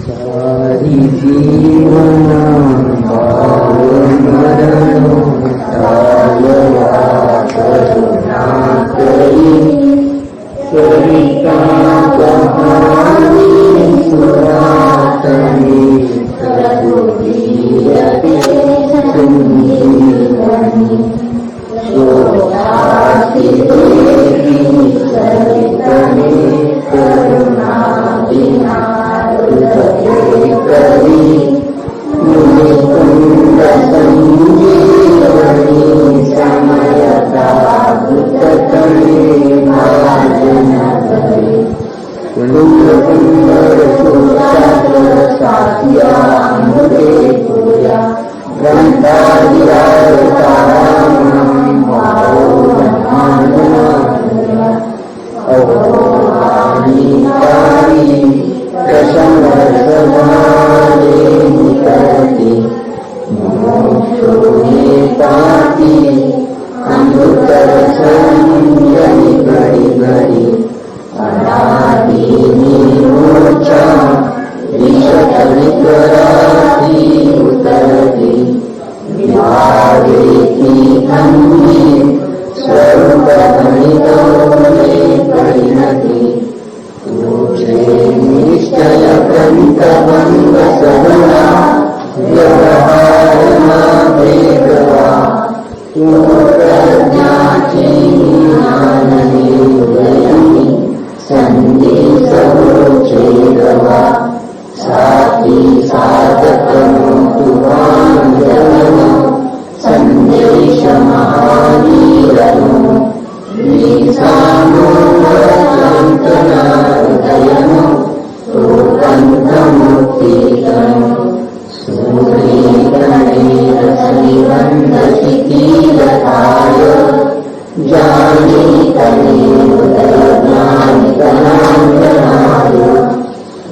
सारी जीवना भाव मरणो टाळया करुणा करी सरिता कहानी सुरातनी रघुवीरते संजीवनी शोकाति देवी सरितने करुणा विना करी मुनिकुंड संजीवनी समयता भूततले भाजन करी कुंडकुंडर सुशास्त्र साध्या मुदे पूजा ग्रंथादिराय तारामणं भावो ब्रह्मांडना अवधानिकारी प्रसंगसभाले निकरति मोक्षोने पाति अमृतरसंजनि घड़ी घड़ी अनादि मोक्षा विशतविकराति उतरति विभावेति अन्ये स्वरूपगणितो मे परिणति तुझे निश्चय ग्रंथभंग सगुणा व्यवहारमा वेगवा तू प्रज्ञाची ज्ञानने उदयनी संदेशोचेरवा साती साधकनो तुवांजनो संदेश महावीरनो लीसानो वचंतना हृदयनो तो पंथमुक्तिगणो सूर्यगणेर सनिबंधशिखिलताय जानी तने उदय ज्ञानिकनांजनाय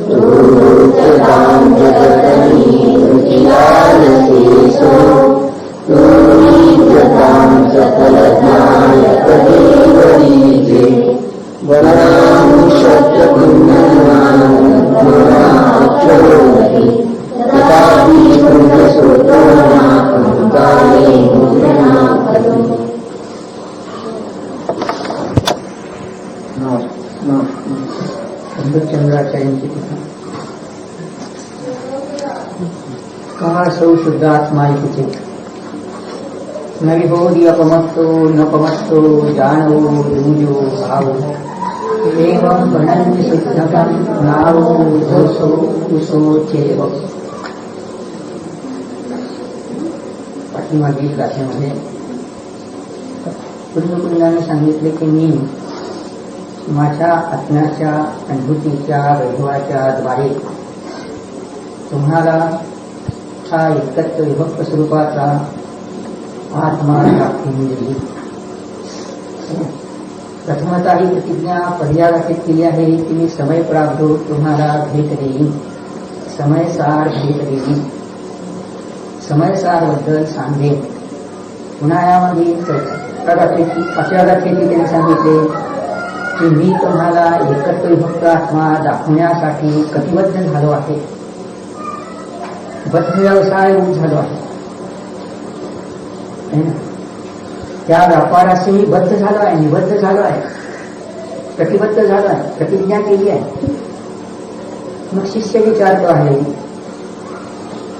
दूरचतां जगतनी रुचिरालशेषो दूरीकृतां सकलज्ञायक देवरीजे वरां शब्दपुण्यमानक्षरो नहि तथापि पुण्यसोतो नाकाले मुद्रणा करो। चंद्राचार्यांची टीका कहा सौ शुद्धात्मा इति न विभोधि अपमत्तो न पमत्तो जानो दूजो भावो एवं गणन्य शुद्धकं नावो दोषो कुशो चेव। पाठीमागील गाथेमध्ये कुंडकुंडाने सांगितले की मी माझ्या आत्म्याच्या अनुभूतीच्या वैभवाच्या द्वारे तुम्हाला हा एकत्र विभक्त स्वरूपाचा आत्मा दाखवून दिली। प्रथमतः ही प्रतिज्ञा पर्यायित केली आहे की मी समय प्राप्त तुम्हाला भेट देईन, समयसार भेट देईन, समयसार बद्दल सांगेन। पुन्हा यामध्ये अशा गाथेची त्याने सांगितले की मी तुम्हाला एकत्र विभक्त आत्मा दाखवण्यासाठी कटिबद्ध झालो आहे, बद्ध व्यवसाय झालो आहे, त्या व्यापाराशी मी बद्ध झालो आहे, निबद्ध झालो आहे, कटिबद्ध झालो आहे, प्रतिज्ञा केली आहे। मग शिष्य विचारतो आहे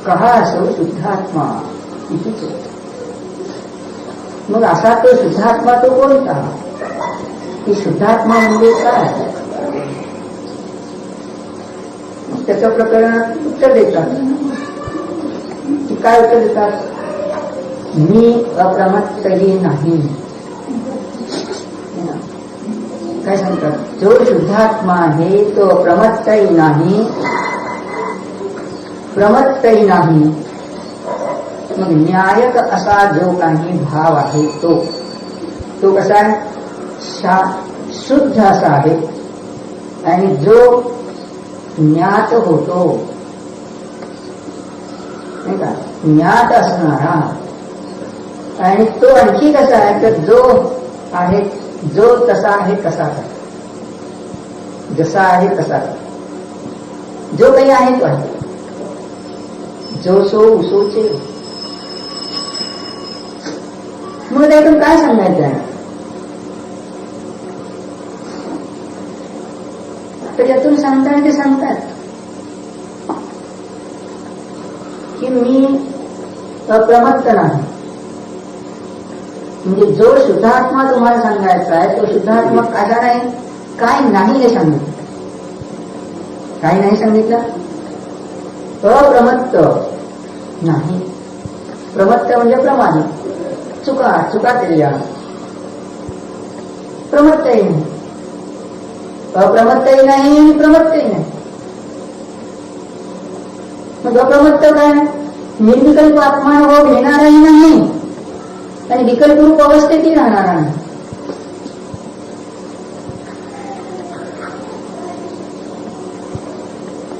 कहा असो शुद्धात्मा इथेच। मग असा तो शुद्धात्मा तो कोणता, की शुद्धात्मा म्हणजे काय? त्याचं प्रकरण उत्तर देतात की काय उत्तर देतात, मी अप्रमत्तही नाही। काय सांगतात, जो शुद्धात्मा आहे तो अप्रमत्तही नाही, प्रमत्तही नाही। मग न्यायक असा जो काही भाव आहे तो कसा आहे, शुद्ध असा आहे। आणि जो ज्ञात होतो नाही का, ज्ञात असणारा, आणि तो आणखी कसा आहे तर जो आहे, जो तसा आहे तसाच आहे, जसा आहे तसाच। जो काही आहे तो आहे, जो सो उसोचे. मग त्यातून काय सांगायचं आहे? तर यातून सांगताना ते सांगतात की मी अप्रमत्त नाही. म्हणजे जो शुद्धात्मा तुम्हाला सांगायचा आहे तो शुद्धात्मा कसा नाही, काय नाही हे सांगितलं. काय नाही सांगितलं? अप्रमत्त नाही. प्रमत्त म्हणजे प्रमाण, चुका केल्या. प्रमत्तही नाही, अप्रमत्तही नाही आणि प्रमत्तही नाही. मग अप्रमत्त काय? निर्विकल्प आत्मानुभव घेणाराही नाही आणि विकल्परूप अवस्थेतही राहणारा नाही.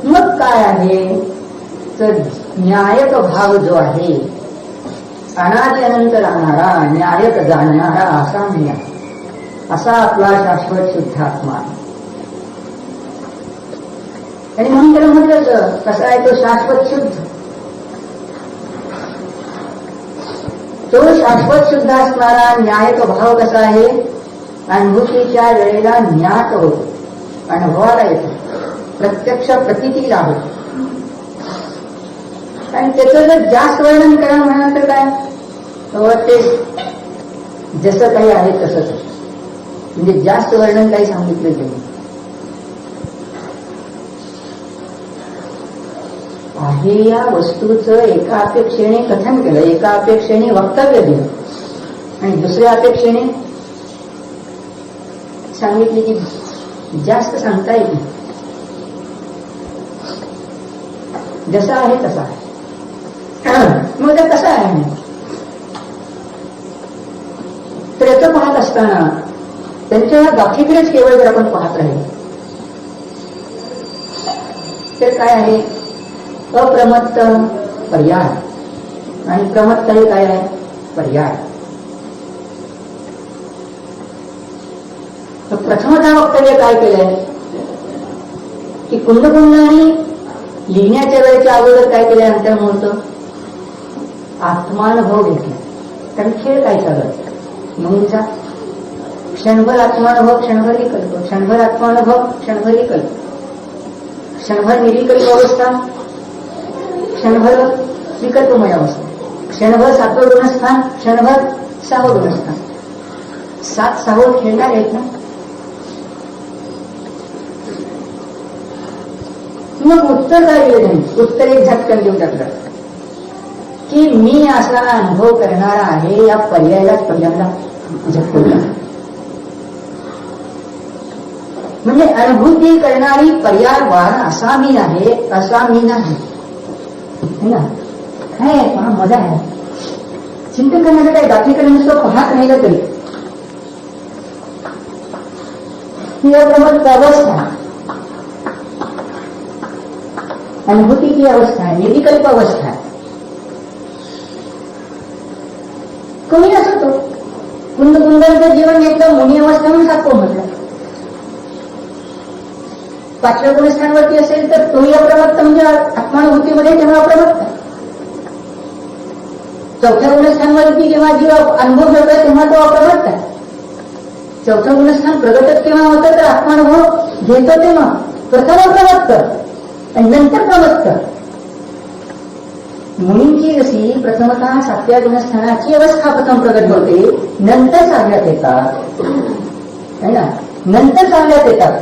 मग काय आहे तर न्यायक भाव जो आहे, अनादि अनंत राहणारा, न्यायक जाणणारा असा न्याय, असा आपला शाश्वत शुद्धात्मा. आणि म्हणून त्याला म्हटलं कसा आहे तो शाश्वत शुद्ध. तो शाश्वत शुद्ध असणारा न्यायक भाव कसा आहे? अनुभूतीच्या वेळेला ज्ञात होतो, अनुभवाला येतो, प्रत्यक्ष प्रतीतीला होतो. आणि त्याचं जर जास्त वर्णन करा म्हणाल तर काय ते जसं काही आहे तसंच, म्हणजे जास्त वर्णन काही सांगितलं नाही. आहे या वस्तूचं एका अपेक्षेने कथन केलं, एका अपेक्षेने वक्तव्य दिलं आणि दुसऱ्या अपेक्षेने सांगितले की जास्त सांगता येत नाही. जसा आहे तसा आहे. मग ते कसं आहे तर याचं पाहत असताना त्यांच्या गाठीकडेच केवळ जर आपण पाहत राहील तर काय आहे? अप्रमत्त पर्याय आणि प्रमत्त हे काय आहे? पर्याय. प्रथमतः वक्तव्य काय केलंय की कुंडकुंडाने लिहिण्याच्या वेळेच्या अगोदर काय केलंय? अंतर्मुहूर्त आत्मानुभव घेतला. कारण खेळ काय चालत मुलींचा क्षणभर आत्मानुभव, क्षणभर विकल्प, क्षणभर आत्मानुभव, क्षणभर विकल्प, क्षणभर निर्विकल्प अवस्था, क्षणभर विकल्पमय अवस्था, क्षणभर 7वं गुणस्थान, क्षणभर 6वं गुणस्थान. 7 6 खेळणार आहेत ना. मग उत्तर काय दिलं नाही? उत्तर एक झटकन देऊन टाकलं की मी असा अनुभव करणारा आहे या पर्यायाला पहिल्यांदा झटकवला. म्हणजे अनुभूती करणारी पर्यायवान असा मी आहे, असा मी नाही. काय मजा आहे चिंतन करण्याचं. काही दाखलीकडे नुसतं पाहत राहिलं तरी ही अप्रमत्त अवस्था, अनुभूतीची अवस्था आहे, निर्विकल्प अवस्था आहे. कमी असतो कुंदकुंडाचं जीवन घेतलं, मुनी अवस्था म्हणून साधतो म्हटलं. 5व्या गुणस्थानावरती असेल तर तोही अप्रमत्त, म्हणजे आत्मानुभूतीमध्ये तेव्हा अप्रमत्त. 4थ्या गुणस्थानावरती जेव्हा जीव अनुभव करतोय तेव्हा तो अप्रमत्त आहे. 4थं गुणस्थान प्रगटच केव्हा होतं तर आत्मानुभव घेतो तेव्हा. प्रथम अप्रमत्त आणि नंतर प्रमत्त. मुनींची जशी प्रथमतः 7व्या गुणस्थानाची अवस्था प्रथम प्रगट होते, नंतर सांगण्यात येतात है ना, नंतर सांगण्यात येतात,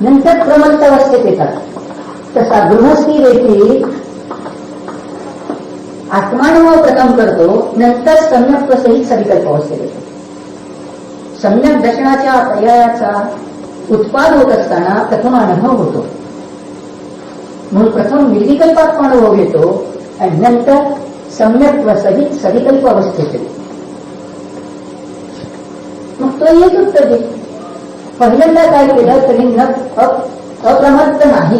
नंतर प्रमत्त अवस्थेत येतात. तसा गृहस्थी देखील आत्मानुभव प्रथम करतो, नंतर सम्यक सहित सविकल्प अवस्थेत येतो. सम्यक दर्शनाच्या पर्यायाचा उत्पाद होत असताना प्रथम अनुभव होतो, म्हणून प्रथम निर्विकल्प आत्मानुभव घेतो आणि नंतर सम्यक सहित सविकल्प अवस्थेत येतो. मग तो एक उत्तर दे. पहिल्यांदा काय केलं तरी अप्रमत्त नाही.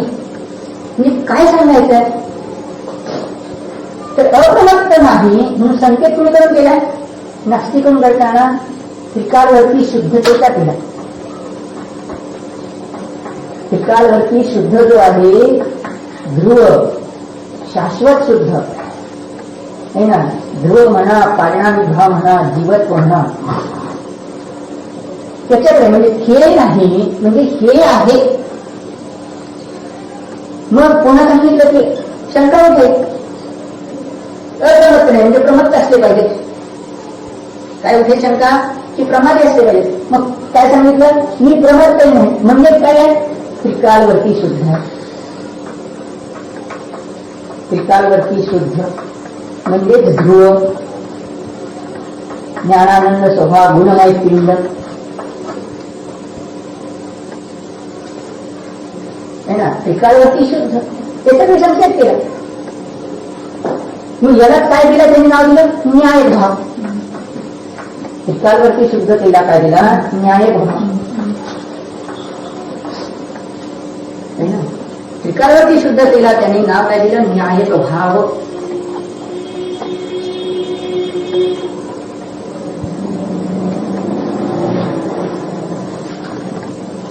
म्हणजे काय सांगायचंय तर अप्रमत्त नाही म्हणून संकेत तुम्ही करून केलाय. नास्तिकून करताना त्रिकालवरती शुद्धतेचा केला. त्रिकालवरती शुद्ध जो आहे ध्रुव, शाश्वत शुद्ध आहे ना, ध्रुव म्हणा, पारणाविभाव म्हणा, जीवत्व म्हणा, त्याच्याकडे म्हणजे हे नाही म्हणजे हे आहे. मग कोणा सांगितलं की शंका होते, अप्रमत्त नाही म्हणजे प्रमत्त असले पाहिजे. काय उठे शंका की प्रमादी असले पाहिजे. मग काय सांगितलं, मी प्रमत्त नाही म्हणजे काय आहे, त्रिकालवरती शुद्ध. त्रिकालवरती शुद्ध म्हणजेच ध्रुव, ज्ञानानंद स्वभाव, गुणमय पिंड है ना. त्रिकालवरती शुद्ध त्याच्याकडे संकेत केला. मग याला काय दिलं, त्यांनी नाव दिलं न्याय भाव. त्रिकालवरती शुद्ध केला काय दिला, न्याय भाव. त्रिकालवरती शुद्ध केला त्यांनी नाव काय दिलं, न्याय भाव.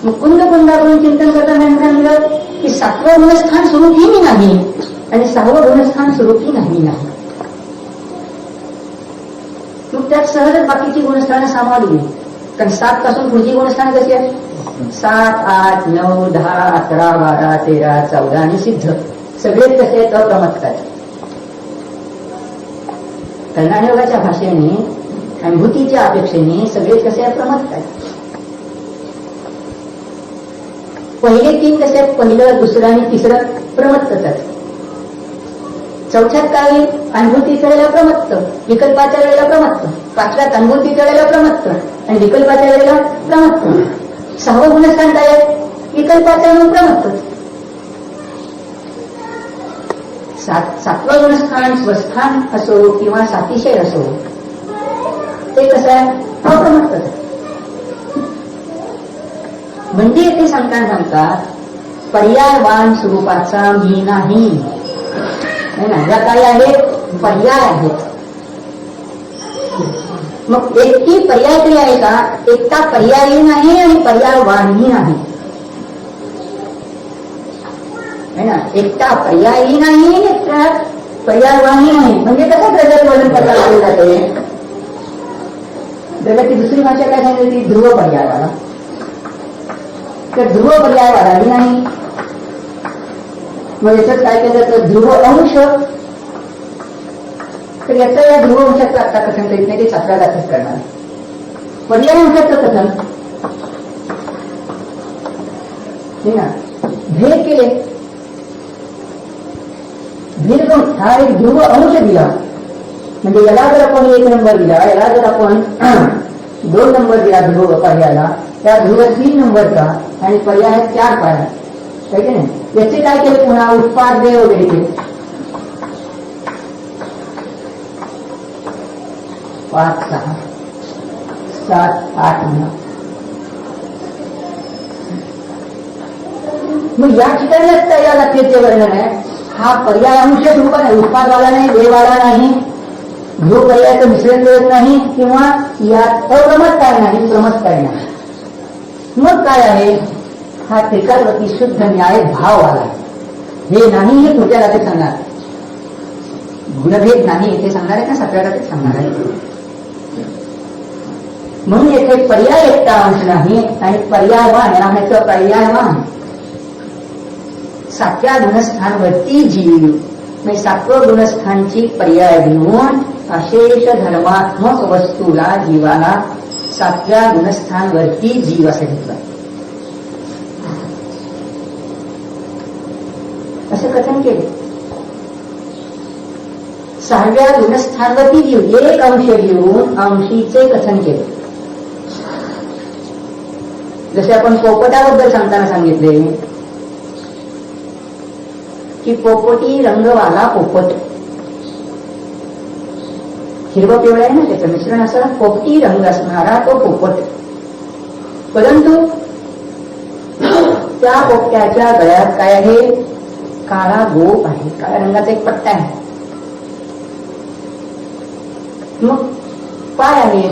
मुकुंद कुंडाकडून चिंतन करताना सांगितलं की 7वं गुणस्थान स्वरूपी नाही आणि 6वं गुणस्थान स्वरूपी नाही. मग त्यात सहजच बाकीची गुणस्थानं सामावली. कारण 7 पासून पुढची गुणस्थान कशी आहे, 7, 8, 9, 10, 11, 12, 13, 14 आणि सिद्ध सगळेच कसे आहेत, अप्रमत्त. कर्णायोगाच्या भाषेने, अनुभूतीच्या अपेक्षेने सगळेच कसे अप्रमत्त आहेत. पहिले 3 कसे आहेत, पहिलं, दुसरं आणि तिसरं प्रमत्तच आहे. चौथ्यात काय, अनुभूतीच्या वेळेला प्रमत्त, विकल्पाच्या वेळेला प्रमत्त, 5व्यात अनुभूतीच्या वेळेला प्रमत्त आणि विकल्पाच्या वेळेला प्रमत्त. 6वं गुणस्थान काय आहे, विकल्पाच्या वेळेला प्रमत्त. 7वं गुणस्थान स्वस्थान असो किंवा सातिशय असो, ते कसं आहे, अप्रमत्त. म्हणजे ते सांगतात पर्यायवान स्वरूपाचा मी नाही. या काय आहेत, पर्याय आहेत. मग एकटी पर्याय क्रिया आहे का, एकटा पर्यायी नाही आणि पर्यायवानही नाही. है ना, एकटा पर्यायी नाही, एकटा पर्यायवानही नाही. म्हणजे कसं प्रगत वजन पर्याय केले जाते. जगाची दुसरी भाषा काय सांगितली, ध्रुव पर्यायवाला. तर ध्रुव पर्यायवालाही नाही. मग याच्यात काय केलं जातं, ध्रुव अंश. तर याचं या ध्रुव अंशाचं आता कथन करीत नाही, ते 7व्या दाखल करणार. पर्याय अंशाचं कथन हे ना, भेद केले. भेद करून हा एक ध्रुव अंश दिला. म्हणजे याला जर आपण 1 नंबर दिला, याला जर आपण 2 नंबर दिला ध्रुव पर्यायाला, त्या ध्रुव 3 नंबरचा आणि पर्याय 4 पाया, काय की नाही. याचे काय केले, पुन्हा उत्पाद दे वगैरे केले. 5, 6, 7, 8 म्हणा. मग या ठिकाणी असता या जातीचे वर्णन आहे. हा पर्याय अंश स्वरूपात आहे, उत्पादवाला नाही, देवाला नाही, ध्रुव पर्यायाचं मिश्रण करत नाही किंवा यात अप्रमत काय नाही, प्रमत काय नाही. मग काय आहे, हा त्रिकालवरती शुद्ध न्याय भाव आला. हे नाही हे पुढच्या रात्री सांगणार, गुणभेद नाही हे सांगणार आहे का, 7व्या रात्री सांगणार आहे. म्हणून येथे पर्याय एकटा अंश नाही आणि पर्यायवान राहण्याचं पर्यायवान 7व्या गुणस्थानवरती जीव म्हणजे 7वं गुणस्थानची पर्याय घेऊन अशेष धर्मात्मक वस्तूला, जीवाला 7व्या गुणस्थानवरती जीव असं घेतलं. असं कथन केले. 6व्या गुणस्थानवरती जीव, एक अंश घेऊन अंशीचे कथन केले. जसे आपण पोपटाबद्दल सांगताना सांगितले की पोपटी रंगवाला पोपट, हिरवं पिवळं आहे ना त्याचं मिश्रण, असं पोपटी रंग असणारा तो पोपट. परंतु त्या पोपट्याच्या गळ्यात काय आहे, काळा गोप आहे, काळ्या रंगाचा एक पट्टा आहे. मग पाय आहे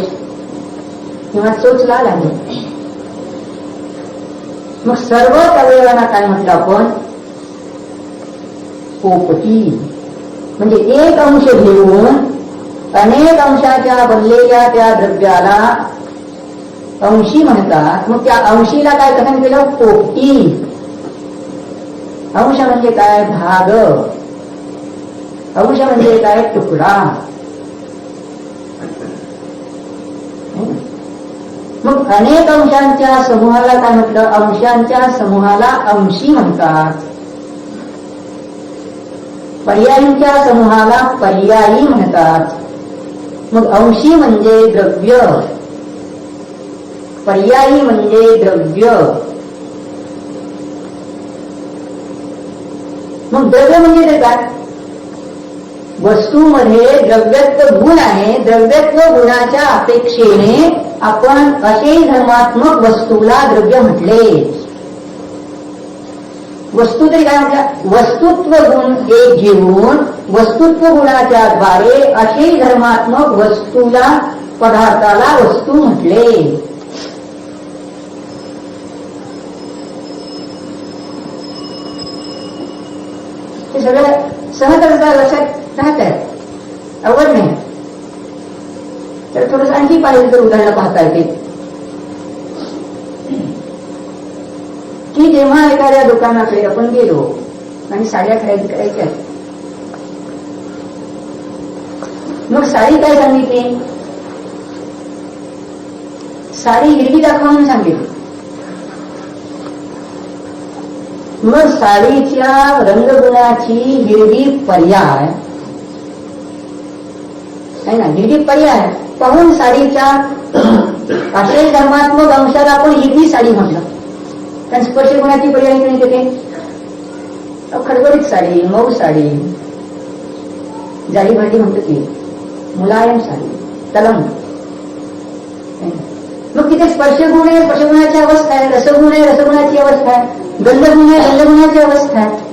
किंवा चोच लाल आहे. मग सर्वच अवयवांना काय म्हटलं आपण? पोपटी. म्हणजे एक अंश घेऊन अनेक अंशाच्या बनलेल्या त्या द्रव्याला अंशी म्हणतात. मग त्या अंशीला काय कथन केलं? पोपटी. अंश म्हणजे काय? भाग. अंश म्हणजे काय? तुकडा. मग अनेक अंशांच्या समूहाला काय म्हटलं? अंशांच्या समूहाला अंशी म्हणतात. पर्यायींच्या समूहाला पर्यायी म्हणतात. मग अंशी म्हणजे द्रव्य, पर्यायी म्हणजे द्रव्य. मग द्रव्य म्हणजे ते काय? वस्तूमध्ये द्रव्यत्व गुण आहे. द्रव्यत्व गुणाच्या अपेक्षेने आपण असे धर्मात्मक वस्तूला द्रव्य म्हटले. वस्तू तरी काय म्हटलं? वस्तुत्व गुण एक घेऊन वस्तुत्व गुणाच्या द्वारे असे धर्मात्मक वस्तूला, पदार्थाला वस्तू म्हटले. हे सगळं सहजता लक्षात राहत आहे, अवघड नाही. तर थोडंसं आणखी पाहिजे तर उदाहरणं पाहता येते की जेव्हा एखाद्या दुकानाकडे आपण गेलो आणि साड्या खरेदी करायच्या, मग साडी काय सांगितली? साडी हिरवी दाखवा म्हणून सांगितली. मग साडीच्या रंगगुणाची हिरवी पर्याय आहे ना, हिरवी पर्याय पाहून साडीच्या असे धर्मात्मक अंशाला आपण हिरवी साडी म्हटलं. कारण स्पर्श गुणाची पर्याय नाही तिथे. खडबडीत साडी, मऊ साडी, जाडी भाटी म्हणतो ती, मुलायम साडी, तलम. मग तिथे स्पर्शगुण आहे, स्पर्शगुणाची अवस्था आहे. रसगुण आहे, रसगुणाची अवस्था आहे. गंधगुण आहे, गंधगुणाची अवस्था आहे.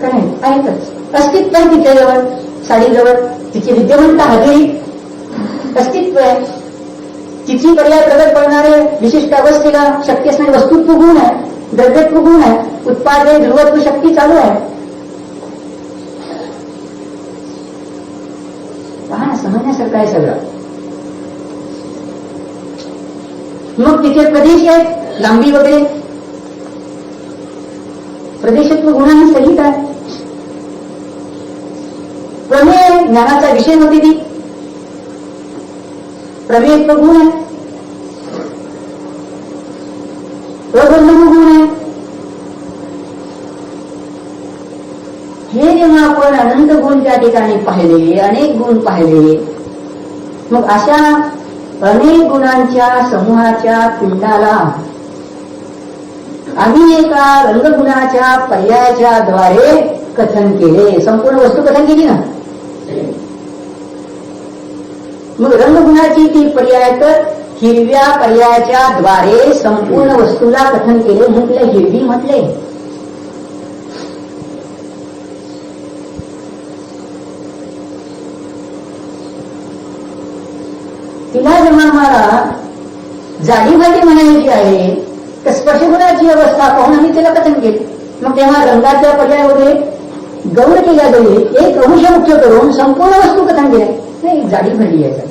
काय आहेतच, अस्तित्व आहे तिच्याजवळ, साडीजवळ तिची विद्यमानता हजेरी अस्तित्व आहे. तिची पर्याय प्रगट करणारे विशिष्ट अवस्थेला शक्ती असणारे वस्तुत्व गुण आहे, द्रव्यत्व गुण आहे, उत्पादे ध्रुवत्व शक्ती चालू आहे. पहा ना, समजण्यासारखं आहे सगळं. मग तिथे प्रदेश आहेत, लांबी वगैरे, प्रदेशत्व गुणांनी सहित आहे. प्रमेय ज्ञानाचा विषय होती ती, प्रमेयत्व गुण आहे, प्रबंधन गुण आहे. हे जेव्हा आपण अनंत गुण त्या ठिकाणी पाहिले, अनेक गुण पाहिले, मग अशा अनेक गुणांच्या समूहाच्या पिंडाला आम्ही एका रंगगुणाच्या पर्यायाच्या द्वारे कथन केले. संपूर्ण वस्तू कथन केली ना. मग रंगगुणाची ती पर्याय तर हिरव्या पर्यायाच्या द्वारे संपूर्ण वस्तूला कथन केले. म्हटले हिरवी म्हटले. तिला जेव्हा मला जाडीभाटी म्हणायची आहे, तर स्पर्शगुणाची अवस्था पाहून आम्ही त्याला कथन केले. मग तेव्हा रंगाच्या पर्यायामध्ये गौर केल्या जाईल, एक अंश मुख्य करून संपूर्ण वस्तू कथन केल्या. नाही, जाडी भरली आहे.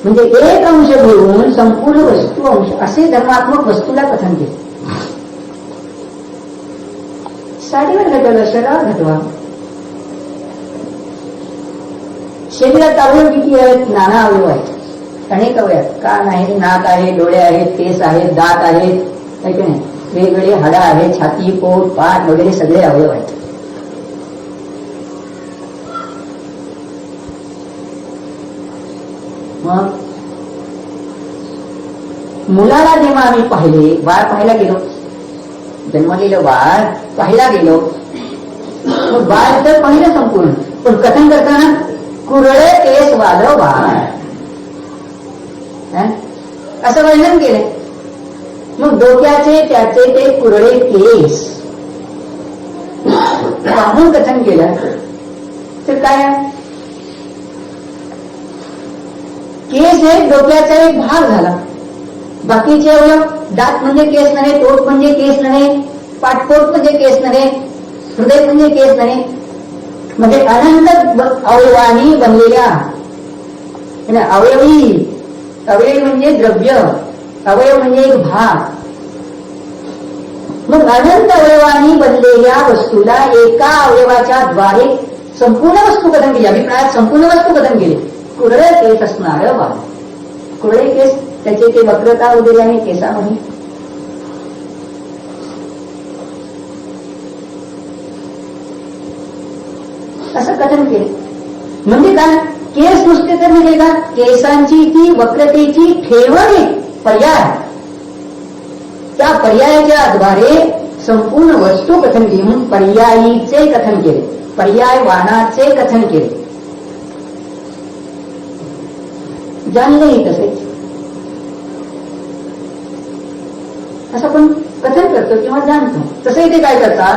म्हणजे एक अंश घेऊन संपूर्ण वस्तू अंश असे धर्मात्मक वस्तूला कथन केले. साडीवर घटवलं, शरीरावर घटवा. शरीरात अवयव किती आहेत? नाना अवयव आहेत, अनेक अवयव. कान आहे, नाक आहे, डोळे आहेत, केस आहेत, दात आहेत, है की नाही, वेगवेगळे हाडं आहेत, छाती, पोट, पाठ वगैरे सगळे अवयव आहेत. मग मुलाला जेव्हा आम्ही पाहिले, बाळ पाहायला गेलो, जन्मलेलं बाळ पाहायला गेलो, मग बाळ तर पाहिलं संपूर्ण, पण कथन करताना कुरळे केस वालं बाळ असं वर्णन केलंय. मग डोक्याचे त्याचे ते कुरळे केस, पाहून कथन केलं तर काय? केस हे डोक्याचा एक भाग झाला. बाकीचे अवयव, दात म्हणजे केस नव्हे, पोट म्हणजे केस नव्हे, पाठपोट म्हणजे केस नव्हे, हृदय म्हणजे केस नव्हे, म्हणजे अनंत अवयवांनी बनलेल्या अवयवी. अवयव म्हणजे द्रव्य, अवयव म्हणजे एक भाग. मग अनंत अवयवांनी बनलेल्या वस्तूला एका अवयवाच्या द्वारे संपूर्ण वस्तू कथन केली. अभिप्रायात संपूर्ण वस्तू कथन केली. कुरळे केस असणार बाळ, कुरळे केस, त्याचे ते वक्रता वगैरे आहे केसामध्ये. असं कथन केले. म्हणजे काय? केस नुसते तर म्हणजे का? केसांची ती वक्रतेची ठेवण पर्याय, त्या पर्यायाच्या द्वारे संपूर्ण वस्तू कथन केली. म्हणून पर्यायीचे कथन केले, पर्यायवानाचे कथन केले. जाणलेही तसेच. असं आपण कथन करतो किंवा जाणतो. तसंही ते काय करतात,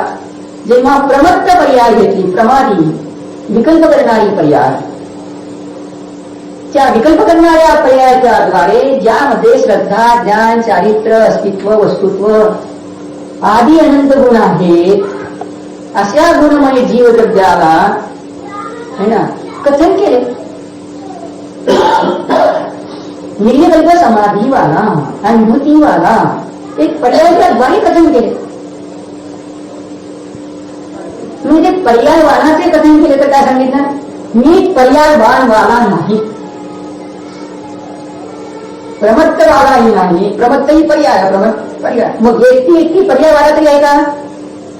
जेव्हा प्रमत्त पर्याय घेतली, प्रमादी विकल्प करणारी पर्याय, त्या विकल्प करणाऱ्या पर्यायाच्या द्वारे ज्यामध्ये श्रद्धा, ज्ञान, चारित्र्य, अस्तित्व, वस्तुत्व आदी अनंत गुण आहेत, अशा गुणमय जीवद्रव्याला है ना कथन केले. निर्विकल्प समाधीवाला, अनुभूतीवाला एक पर्यायाच्या द्वारे कथन केले. म्हणजे पर्यायवानाचे कथन केले तर काय सांगितलं? मी पर्यायवानवाला नाही, प्रमत्तवालाही नाही. प्रमत्तही पर्याय, प्रमत्त पर्याय. मग एकटी पर्यायवाला तरी आहे का?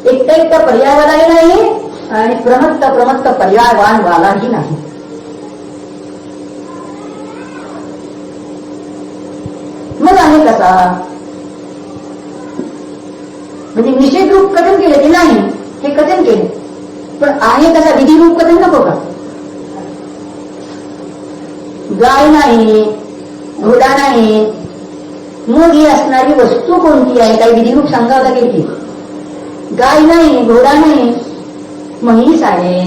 एकटा पर्यायवालाही नाही आणि प्रमत्त पर्यायवानवालाही नाही. मग आहे कसा? म्हणजे निषेध रूप कथन केले की नाही हे कथन केले, पण आहे कसा? विधी रूप कथन नको का? गाय नाही, घोडा नाही, मग ही असणारी वस्तू कोणती आहे? काही विधी रूप सांगावं लागेल की. गाय नाही, घोडा नाही, म्हैस आहे,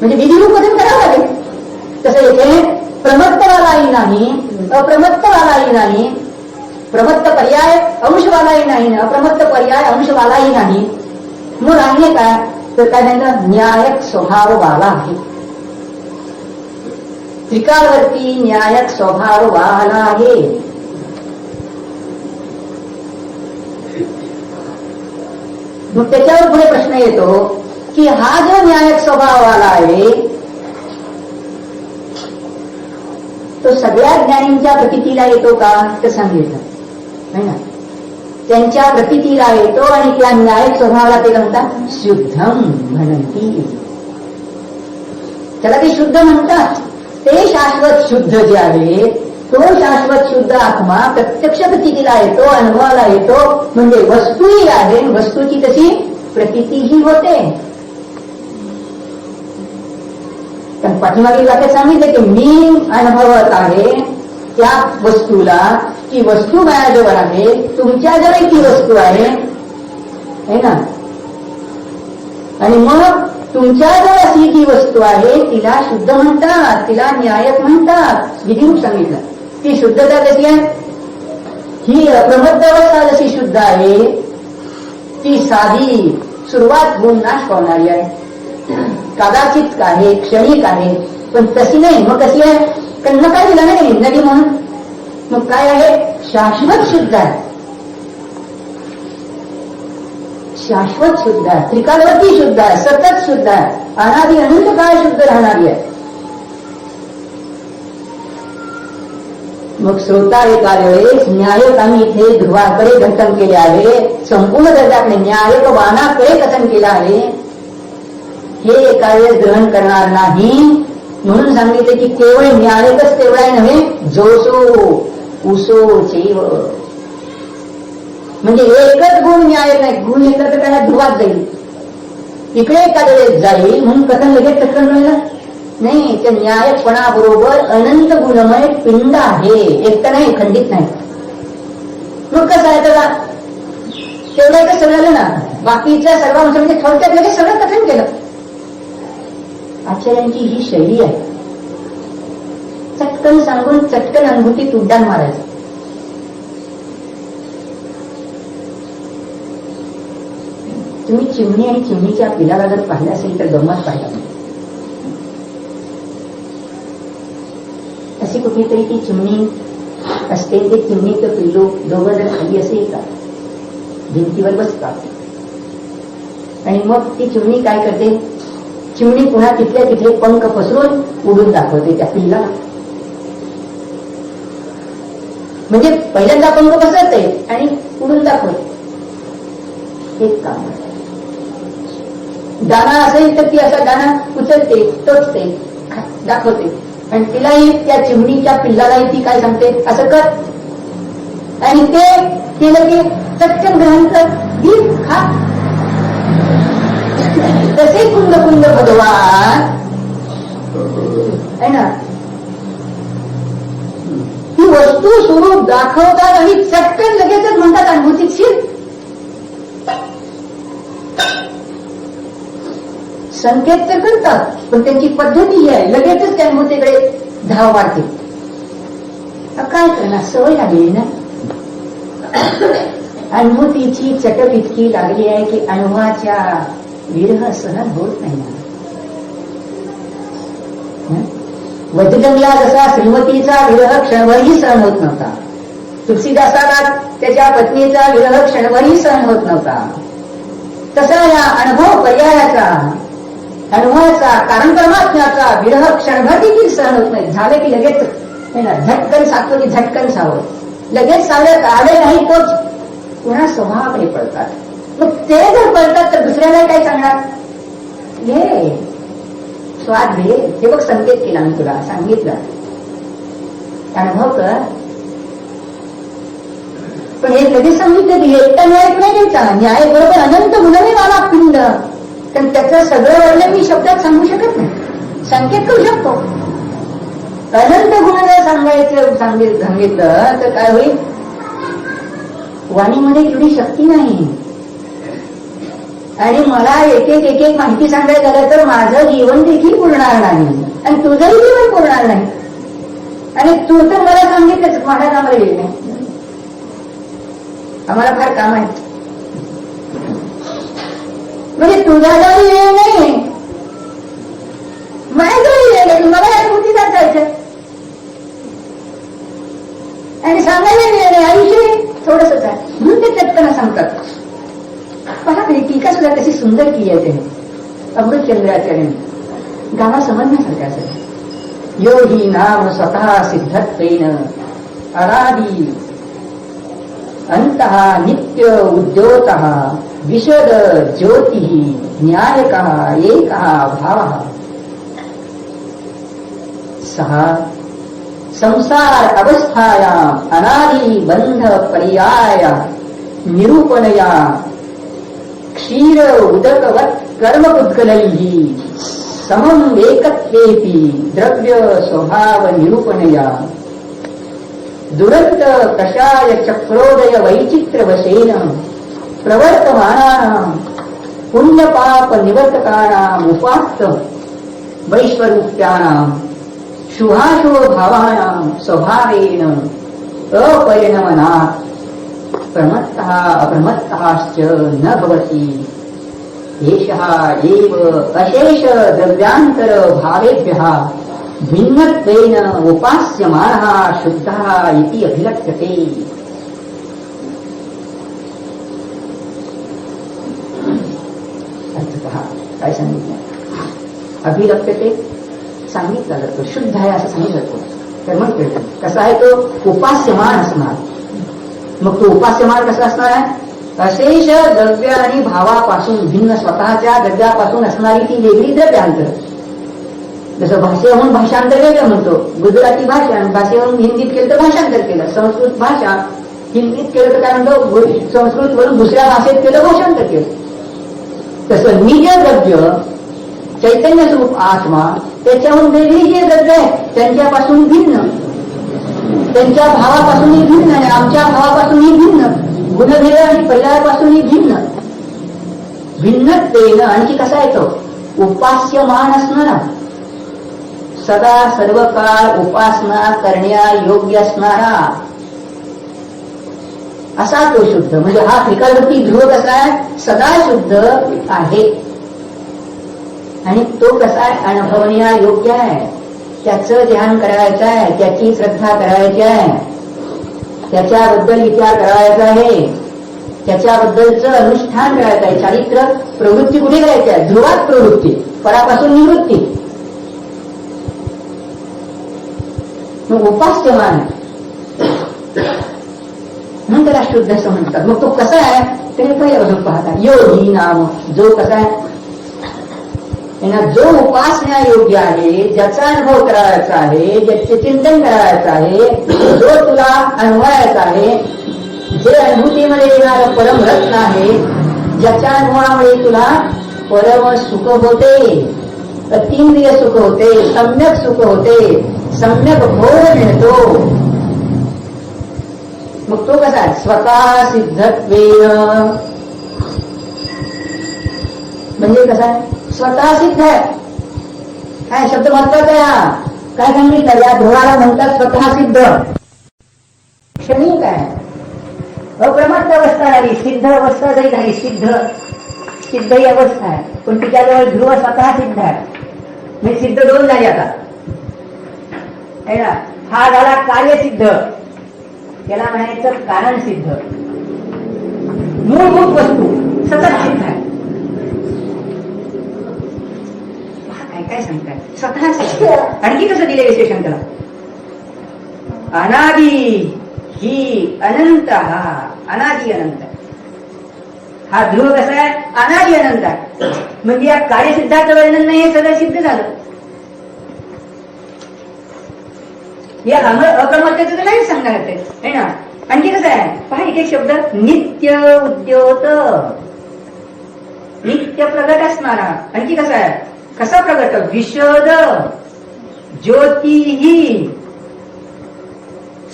म्हणजे विधी रूप कथन करावं लागेल. तसं येथे प्रमत्तवालाही नाही, अप्रमत्तवालाही नाही, प्रमत्त पर्याय अंशवालाही नाही, अप्रमत्त पर्याय अंशवालाही नाही. मग आहे काय? तर काय त्यांचा न्यायक स्वभाववाला आहे. त्रिकालवरती न्यायक स्वभाववाला आहे. मग त्याच्यावर पुढे प्रश्न येतो की हा जो न्यायक स्वभाववाला आहे तो सगळ्या ज्ञानींच्या प्रतीतीला येतो का? तर सांगितलं नाही ना. त्यांच्या प्रतीतीला येतो आणि त्या न्यायक स्वभावाला ते म्हणतात शुद्धम म्हणती. त्याला ते शुद्ध म्हणतात. ते शाश्वत शुद्ध जे आहे तो शाश्वत शुद्ध आत्मा प्रत्यक्ष प्रतीतीला येतो, अनुभवाला येतो. म्हणजे वस्तूही आहे, वस्तूची तशी प्रतीतीही होते. पण पाठीमागील वाक्यात सांगितलं की मी अनुभवत आहे त्या वस्तूला, ती वस्तू माझ्याजवळ आहे, तुमच्याजवळ ती वस्तू आहे ना. आणि मग तुमच्याजवळ अशी जी वस्तू आहे तिला शुद्ध म्हणतात, तिला न्यायक म्हणतात. विधिरूप सांगितलं. ती शुद्धता कशी आहे? ही अप्रमत्त अवस्था जशी शुद्ध आहे ती साधी सुरुवात होऊन नाश पावणारी आहे, कदाचित आहे, क्षणिक आहे. पण तशी नाही. मग कशी आहे? कारण काय दिलं नाही नदी म्हणून. मग काय आहे? शाश्वत शुद्ध आहे, शाश्वत शुद्ध आहे, त्रिकालवरती शुद्ध आहे, सतत शुद्ध आहे, अनादि अनंत काळ शुद्ध राहणारी आहे. मग श्रोता एका वेळेस न्यायक आम्ही इथे ध्रुवाकडे कथन केले आहे, संपूर्ण दर्जाकडे न्यायक वानाकडे कथन केलं आहे. हे एका वेळेस ग्रहण करणार नाही म्हणून सांगितले की केवळ न्यायकच तेवढा नव्हे, जोसो उसो चैव. म्हणजे एकच गुण न्याय नाही, गुण एकत्र त्याला ध्रुवात जाईल, इकडे एका वेळेस जाईल म्हणून कथन लगेच चक्रण मिळलं नाही. त्या न्यायपणाबरोबर अनंत गुणमय पिंड आहे, एकटं नाही, खंडित नाही. मग कसं आहे त्याला तेवढ्याचं सगळं झालं ना. बाकीच्या सर्व म्हणजे थोडक्यात लगेच सगळं कथन केलं. आचार्यांची ही शैली आहे, चटकन सांगून चटकन अनुभूतीत उड्डाण मारायचं. तुम्ही चिमणी आणि चिमणीच्या पिलाला जर पाहिलं असेल तर गंमत पाहिला. अशी कुठेतरी ती चिमणी असते, ते चिमणीचं पिल्लू दोघं जर खाली असे येतात, भिंतीवर बसतात आणि मग ती चिमणी काय करते, चिमणी पुन्हा तिथल्या तिथे पंख पसरून उडून दाखवते त्या पिल्लाला. म्हणजे पहिल्यांदा पंख पसरते आणि उडून दाखवते. एक काम. दाना असेल तर ती असा दाना उचलते, टोचते, दाखवते आणि तिलाही त्या चिमणीच्या पिल्लालाही ती काय सांगते, असं कर. आणि ते केलं की चटकन ग्रहण कर, घे, खा. तसे कुंद कुंद भगवान आहे ना, ही वस्तू स्वरूप दाखवतात आणि चटकन लगेचच म्हणतात अनुभूतीशील. संकेत तर करतात, पण त्यांची पद्धती ही आहे, लगेचच त्या अनुभूतीकडे धाव वाढते. काय करणार, सवय लागली ना. अनुभूतीची चटक इतकी लागली आहे की अनुभवाच्या विरह सहन होत नाही ना. वज्रजंगला जसा श्रीमतीचा विरह क्षणभरही सहन होत नव्हता, तुलसीदासाला त्याच्या पत्नीचा विरह क्षणभरही सहन होत नव्हता, तसा या अनुभव पर्यायाचा, अनुभवाचा, कारण परमात्म्याचा विरह क्षणभर देखील सहन होत नाही. झाले की लगेच ना, झटकन सांगतो की झटकन सावं, लगेच सावत आले नाही तोच पुन्हा स्वभावाकडे पडतात. मग ते जर पडतात तर दुसऱ्याला काय सांगणार, घे स्वाद घे. हे बघ संकेत केला मी तुला, सांगितलं, अनुभव कर. पण हे लगेच सांगितलं की एकटा न्याय नाही द्यायचा, न्याय बरोबर अनंत गुणवे मला पिंड. कारण त्याचं सगळं वर्णन मी शब्दात सांगू शकत नाही, संकेत करू शकतो. अनंत गुण जर सांगायचं सांगितलं तर काय होईल, वाणीमध्ये एवढी शक्ती नाही. आणि मला एक एक माहिती सांगायचं झालं तर माझं जीवन देखील पुरणार नाही आणि तुझंही जीवन पुरणार नाही. आणि तू तर मला सांगितलंच, माझ्या कामाला गेली नाही, आम्हाला फार काम आहे. म्हणजे तुझ्यालाही वेळ नाही, माझ्याही वेळ नाही, मला या कृती जायचं आणि सांगायला वेळ नाही. आयुष्य थोडंसंच आहे म्हणून ते चटकन सांगतात. पहा टीका सुद्धा कशी सुंदर केली आहे त्याने, अमृतचंद्राचार्याने. गावा समजण्यासारखं असेल. यो ही नाम स्वतः सिद्धत्वेन अनादि अंतः नित्य उद्योतः विशद ज्योतिः न्यायकः एकः भावः. सः संसार अवस्थायाम् अनादि बंध पर्याय निरूपणया क्षीर उदकवत् कर्मपुद्गलैः समम् एकत्वेपि द्रव्य स्वभाव निरूपणया दुरंत कषाय चक्रोदय वैचित्र वशेन प्रवर्तमानानां पुण्यपाप निवर्तकानां उपास्त वैश्वरूप्यानां शुभाशुभ भावानां स्वभावेन अपरिणमनात् प्रमत्तः अप्रमत्तश्च न भवति. एषः एव अशेष द्रव्यांतर भावेभ्यः भिन्नत्वेन उपास्यमानः शुद्धः इति अभिलक्ष्यते. काय सांगितलं, अभिलक्ष्यते सांगितलं जातो, शुद्ध आहे असं सांगितलं जातो. तर मग कसा आहे तो उपास्यमान असणार. मग तो उपास्यमान कसा असणार आहे, अशेष द्रव्य आणि भावापासून भिन्न स्वतःच्या द्रव्यापासून असणारी ती वेगळी द्रव्यांतर. जसं भाषेहून भाषांतर वेगळं म्हणतो, गुजराती भाषा भाषेहून हिंदीत केलं तर भाषांतर केलं, संस्कृत भाषा हिंदीत केलं तर काय म्हणतो, संस्कृत वरून दुसऱ्या भाषेत केलं भाषांतर केलं. तसं निज द्रव्य चैतन्य स्वरूप आत्मा त्याच्याहून वेगळी जे द्रव्य आहे त्यांच्यापासून भिन्न, त्यांच्या भावापासूनही भिन्न आणि आमच्या भावापासूनही भिन्न. गुणभेद आणि पर्यायापासून भिन्न भिन्नतेनं आणखी कसा येतो उपास्यमान असणारा सदा सर्व काळ उपासना करण्या योग्य असणारा असा तो शुद्ध. म्हणजे हा त्रिकालवृत्ती ध्रुव कसा आहे सदा शुद्ध आहे आणि तो कसा आहे अनुभवण्या योग्य आहे. त्याचं ध्यान करायचं आहे, त्याची श्रद्धा करायची आहे, त्याच्याबद्दल विचार करायचा आहे, त्याच्याबद्दलचं अनुष्ठान करायचं आहे. चारित्र प्रवृत्ती कुठे करायची आहे ध्रुवात प्रवृत्ती परापासून निवृत्ती. मग उपास्यमान म्हणून त्याला शुद्ध असं म्हणतात. मग तो कसा आहे ते पहिल्यापासून पाहतात. योगी नाम जो कसा आहे जो उपासना योग्य आहे, ज्याचा अनुभव करायचा आहे, ज्याचे चिंतन करायचं आहे, जो तुला अनुभवायचा आहे, जे अनुभूतीमध्ये येणारं परमरत्न आहे, ज्याच्या अनुभवामुळे तुला परम सुख होते, अतींद्रिय सुख होते, सम्यक सुख होते, सम्यक भोग मिळतो. मग तो कसा आहे स्वतः सिद्धत्वेन म्हणजे कसा आहे स्वतः सिद्ध आहे. काय शब्द महत्वाचा आहे. काय सांगितलं या ध्रुवाला म्हणतात स्वतः सिद्ध. क्षणिक आहे, अप्रमत्त अवस्था झाली, सिद्ध अवस्था जरी झाली, सिद्ध ही अवस्था आहे, पण तिच्याजवळ ध्रुव स्वतः सिद्ध आहे. म्हणजे सिद्ध दोन झाली आता है ना. हा झाला कार्यसिद्ध, त्याला म्हणायचं कारण सिद्ध. मूलभूत वस्तू सतत सिद्ध आहे. काय सांगताय स्वतः सिद्ध. आणखी कसं दिले विशेषण त्याला अनादि ही अनंत. हा अनादि अनंत हा ध्रुव कसा आहे अनादि अनंत आहे. म्हणजे या कार्यसिद्धाचं वर्णन नाही, हे सगळं सिद्ध झालं. या अप्रमत्तेचं तर नाही सांगणार आहे ना. आणखी कसं आहे पहा एक एक शब्द नित्य उद्योत नित्य प्रगट असणारा. आणखी कसं आहे कसा प्रगट विशद ज्योतिही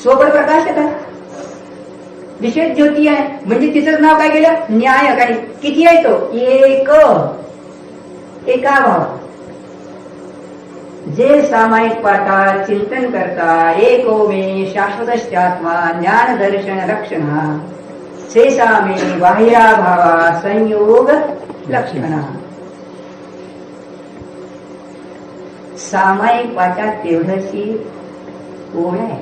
सोबत प्रकाश येतात. विशेष ज्योती आहे म्हणजे तिचं नाव काय केलं न्याय. काय किती आहे तो एका भाव. जे सामायिक पाठात चिंतन करता एको मे शाश्वतश्चात्मा ज्ञान दर्शन रक्षणा शेषामे बाह्या भावा संयोग लक्षणा. सामायिक पाठात तेवढशी ओळ आहे,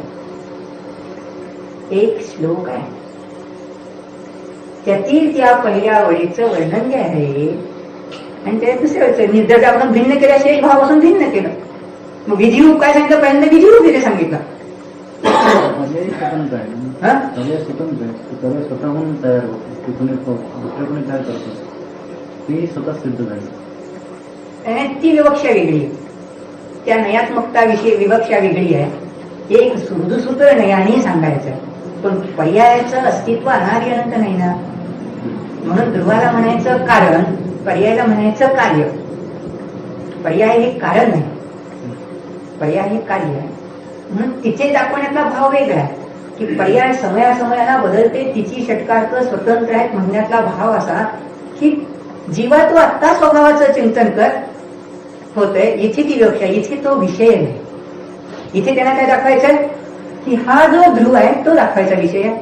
एक श्लोक आहे, त्यातील त्या पहिल्या ओळीचं वर्णन जे आहे आणि त्या दुसऱ्या निर्दर्श आपण भिन्न केल्या शेष भावापासून भिन्न केलं. मग विधिरूप काय सांगितलं पहिल्यांदा विधिरूप तिथे सांगितलं. स्वतंत्र आहे, स्वतःहून तयार होते, दुसऱ्या कोणी तयार करतो, ती स्वतः सिद्ध झाली. ती विवक्षा वेगळी, त्या नयात्मकता विषयी विवक्षा वेगळी आहे. एक सूत्र नयाने सांगायचं आहे, पण पर्यायाचं अस्तित्व अनादि अनंत नाही ना. म्हणून ध्रुवाला म्हणायचं कारण, पर्यायाला म्हणायचं कार्य. पर्याय हे कारण नाही, पर्याय हे कार्य आहे. म्हणून तिचे दाखवण्यातला भाव वेगळा आहे की पर्याय समयासमयाला बदलते, तिची षटकार्थ स्वतंत्र आहेत म्हणण्यातला भाव असा की जीवा तो आत्ता स्वभावाचं चिंतन कर होतंय. इथे ती विवक्षा, इथे तो विषय नाही. इथे त्यांना काय दाखवायचं की हा जो ध्रुव आहे तो दाखवायचा विषय आहे.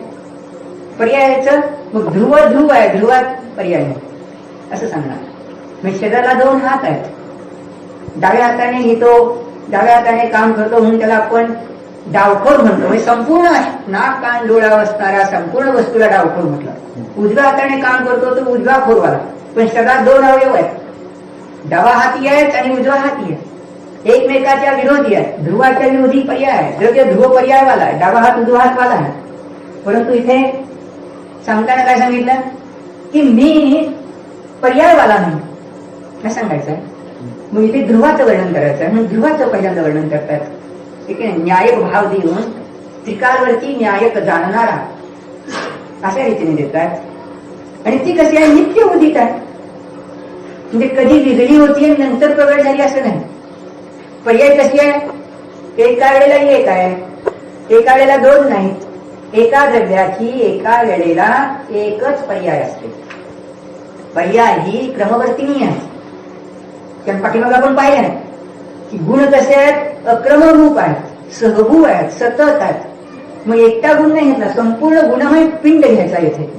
पर्यायाचं मग ध्रुव आहे, ध्रुवात पर्याय आहे असं सांगणार. म्हणजे शरीराला दोन हात आहेत, डाव्या हाताने घेतो, डाव्या हाताने काम करतो म्हणून त्याला आपण डावखोर म्हणतो. म्हणजे संपूर्ण नाक कान डोळा असणाऱ्या संपूर्ण वस्तूला डावखोर म्हटलं. उजव्या हाताने काम करतो तो उजवा खोरवाला. पण शरीरात दोन अवयव आहेत, डावा हाती आहेत आणि उजवा हाती आहे, एकमेकाच्या विरोधी आहेत. ध्रुवाच्या विरोधी पर्याय आहे, ध्रुव पर्यायवाला आहे, डावा हात उजवा हात वाला आहे. परंतु इथे सांगताना काय सांगितलं की मी पर्यायवाला नाही काय सांगायचं आहे. मग इथे ध्रुवाचं वर्णन करायचं आहे म्हणून ध्रुवाचं पहिल्यांदा वर्णन करतात. ठीक आहे, न्यायक भाव देऊन त्रिकालवरती न्यायक जाणणारा अशा रीतीने देतात. आणि ती कशी आहे नित्य उदित आहे, म्हणजे कधी विघडी होती आणि नंतर प्रगट झाली असं नाही. पर्याय कशी आहे एका वेळेला एक आहे, एका वेळेला दोन नाहीत, एका द्रव्याची एका वेळेला एकच पर्याय असते. पर्याय ही क्रमवर्तिनी आहे. कारण पाठीमागे आपण पाहिलं आहे की गुण कसे आहेत, अक्रमरूप आहेत, सहभू आहेत, सतत आहेत. मग एकटा गुण नाही घेतला, संपूर्ण गुणमय पिंड घ्यायचा येथे.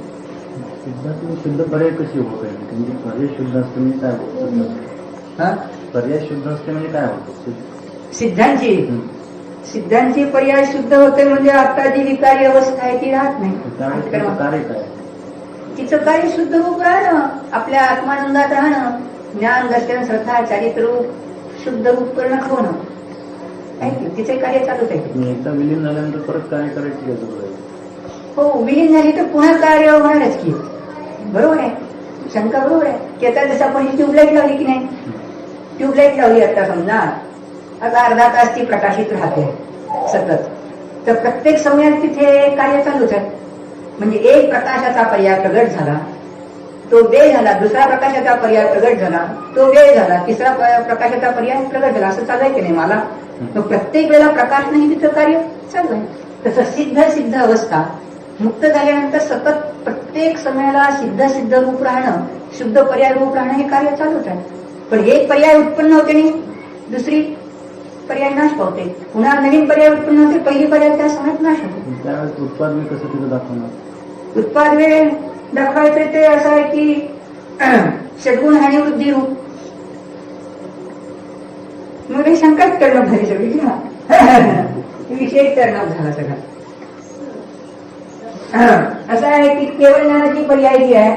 शुद्ध पर्याय कशी होत आहे, म्हणजे पर्याय शुद्ध असते म्हणजे काय होतं? पर्याय शुद्ध असते म्हणजे काय होतं? सिद्धांची पर्याय शुद्ध होते म्हणजे आता जी विकारी अवस्था आहे ती राहत नाही. कार्य काय? तिचं कार्य शुद्ध रूप राहणं, आपल्या आत्मानंदात राहणं, ज्ञान दर्शन श्रद्धा चारित्र रूप शुद्ध रूप करणं होणं, तिचे कार्य चालूच आहे. एकदा विलीन झाल्यानंतर परत कार्य करायची गरज आहे. हो, विलीन झाली तर पुन्हा कार्य होणारच की. बरोबर आहे, शंका बरोबर आहे की आता जसं आपण ही ट्यूबलाईट लावली की नाही, ट्यूबलाईट लावली आता समजा, आता अर्धा तास ती प्रकाशित राहते सतत, तर प्रत्येक समयात तिथे कार्य चालूच आहे. म्हणजे एक प्रकाशाचा पर्याय प्रगट झाला, तो वेळ झाला, दुसरा प्रकाशाचा पर्याय प्रगट झाला, तो वेळ झाला, तिसरा प्रकाशाचा पर्याय प्रगट झाला, असं चालू आहे की नाही मला. तर प्रत्येक वेळेला प्रकाश नाही तिचं कार्य चालू आहे. तसं सिद्ध अवस्था मुक्त झाल्यानंतर सतत प्रत्येक समयाला सिद्ध रूप राहणं, शुद्ध पर्याय रूप राहणं हे कार्य चालूच आहे. पण एक पर्याय उत्पन्न होते आणि दुसरी पर्याय नाश पावते, पुन्हा नवीन पर्याय उत्पन्न होते, पहिली पर्याय त्या समयात नाश होते. त्यावेळेस उत्पाद वेळ कसं तिथं दाखवणार? उत्पाद वेळ दाखवायचं ते असं आहे की षड्गुण हानी वृद्धी रूप. मग हे शंकाच टर्नअप झाली सगळी की विषय टर्नअप झाला सगळा. असं आहे की केवळ ज्ञानाची पर्याय जी आहे,